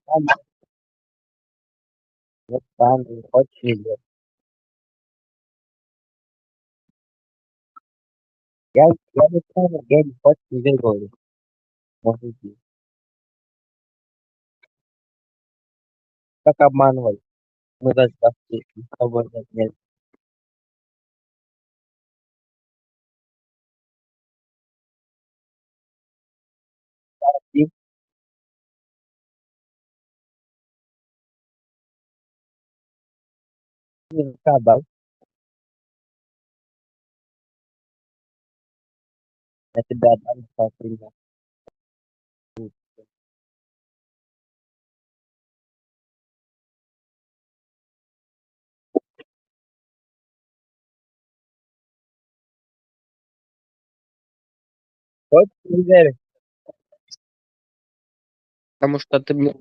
Там вот там не хочешь идёт. Я не знаю, я не хочешь идёт, говорю. Мужики. Как обманывать? Мы даже так с тобой нет. И не сказал, я тебя отдам за пример. Хочешь пример? Потому что ты мне